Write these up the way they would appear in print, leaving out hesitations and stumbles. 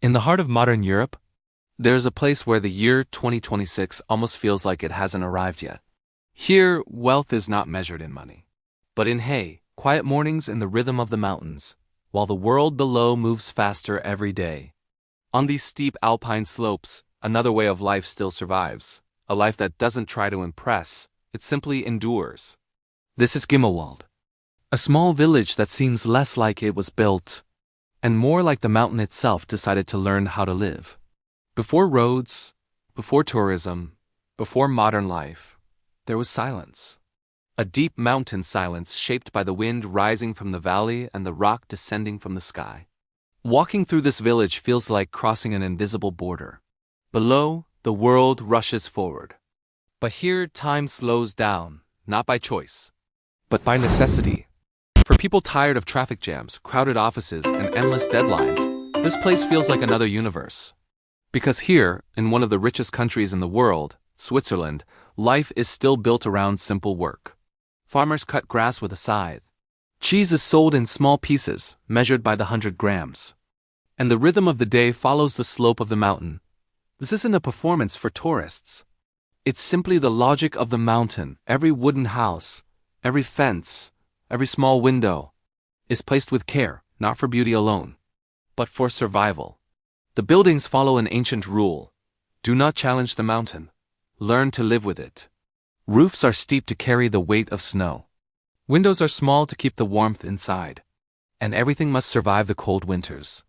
In the heart of modern Europe, there's a place where the year 2026 almost feels like it hasn't arrived yet. Here, wealth is not measured in money, but in hay, quiet mornings in the rhythm of the mountains, while the world below moves faster every day. On these steep alpine slopes, another way of life still survives, a life that doesn't try to impress, it simply endures. This is Gimmelwald, a small village that seems less like it was built, and more like the mountain itself decided to learn how to live. Before roads, before tourism, before modern life, there was silence. A deep mountain silence shaped by the wind rising from the valley and the rock descending from the sky. Walking through this village feels like crossing an invisible border. Below, the world rushes forward. But here, time slows down, not by choice, but by necessity. For people tired of traffic jams, crowded offices, and endless deadlines, this place feels like another universe. Because here, in one of the richest countries in the world, Switzerland, life is still built around simple work. Farmers cut grass with a scythe. Cheese is sold in small pieces, measured by the 100 grams. And the rhythm of the day follows the slope of the mountain. This isn't a performance for tourists. It's simply the logic of the mountain. Every wooden house, every fence, every small window is placed with care, not for beauty alone, but for survival. The buildings follow an ancient rule. Do not challenge the mountain. Learn to live with it. Roofs are steep to carry the weight of snow. Windows are small to keep the warmth inside. And everything must survive the cold winters.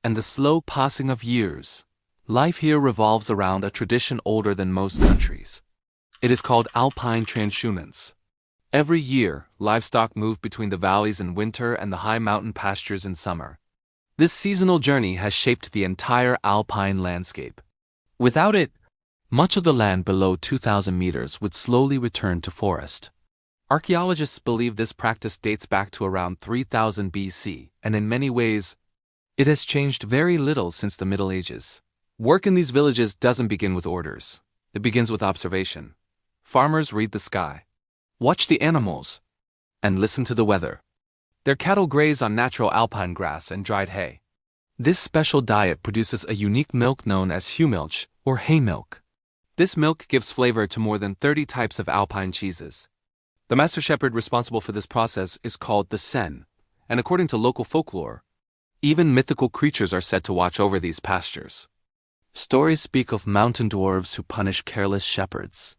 And the slow passing of years. Life here revolves around a tradition older than most countries. It is called Alpine Transhumance. Every year, livestock move between the valleys in winter and the high mountain pastures in summer. This seasonal journey has shaped the entire alpine landscape. Without it, much of the land below 2,000 meters would slowly return to forest. Archaeologists believe this practice dates back to around 3000 BC, and in many ways, it has changed very little since the Middle Ages. Work in these villages doesn't begin with orders. It begins with observation. Farmers read the sky, watch the animals, and listen to the weather. Their cattle graze on natural alpine grass and dried hay. This special diet produces a unique milk known as Hühmilch, or hay milk. This milk gives flavor to more than 30 types of alpine cheeses. The master shepherd responsible for this process is called the Sen, and according to local folklore, even mythical creatures are said to watch over these pastures. Stories speak of mountain dwarves who punish careless shepherds,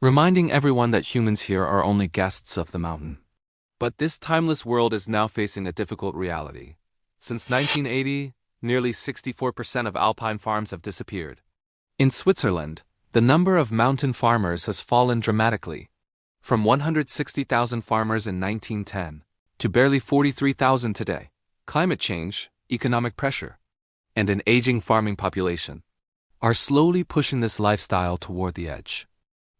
reminding everyone that humans here are only guests of the mountain. But this timeless world is now facing a difficult reality. Since 1980, nearly 64% of alpine farms have disappeared. In Switzerland, the number of mountain farmers has fallen dramatically, from 160,000 farmers in 1910 to barely 43,000 today. Climate change, economic pressure, and an aging farming population are slowly pushing this lifestyle toward the edge.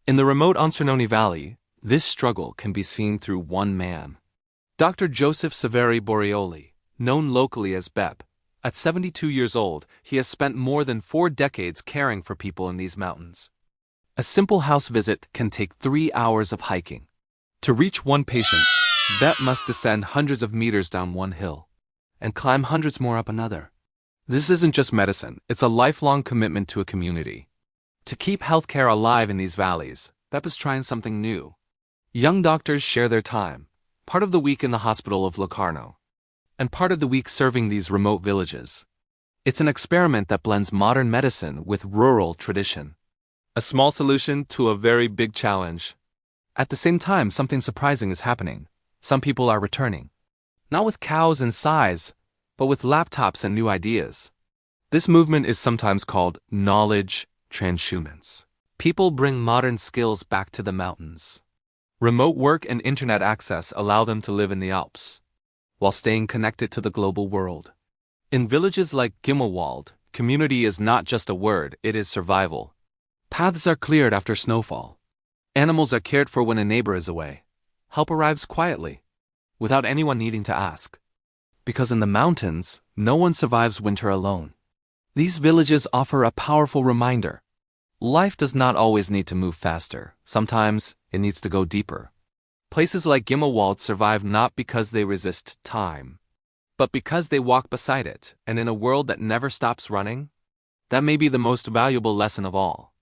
In the remote Ansernoni Valley, this struggle can be seen through one man. Dr. Joseph Severi Boreoli, known locally as Bep. At 72 years old, he has spent more than 4 decades caring for people in these mountains. A simple house visit can take 3 hours of hiking. To reach one patient, Bep must descend hundreds of meters down one hill and climb hundreds more up another. This isn't just medicine, it's a lifelong commitment to a community. To keep healthcare alive in these valleys, Bep is trying something new. Young doctors share their time, part of the week in the hospital of Locarno, and part of the week serving these remote villages. It's an experiment that blends modern medicine with rural tradition. A small solution to a very big challenge. At the same time, something surprising is happening. Some people are returning. Not with cows and scythes, but with laptops and new ideas. This movement is sometimes called knowledge transhumance. People bring modern skills back to the mountains. Remote work and internet access allow them to live in the Alps, while staying connected to the global world. In villages like Gimmelwald, community is not just a word, it is survival. Paths are cleared after snowfall. Animals are cared for when a neighbor is away. Help arrives quietly, without anyone needing to ask. Because in the mountains, no one survives winter alone. These villages offer a powerful reminder. Life does not always need to move faster. Sometimes it needs to go deeper. Places like Gimmelwald survive not because they resist time, but because they walk beside it, and in a world that never stops running, that may be the most valuable lesson of all.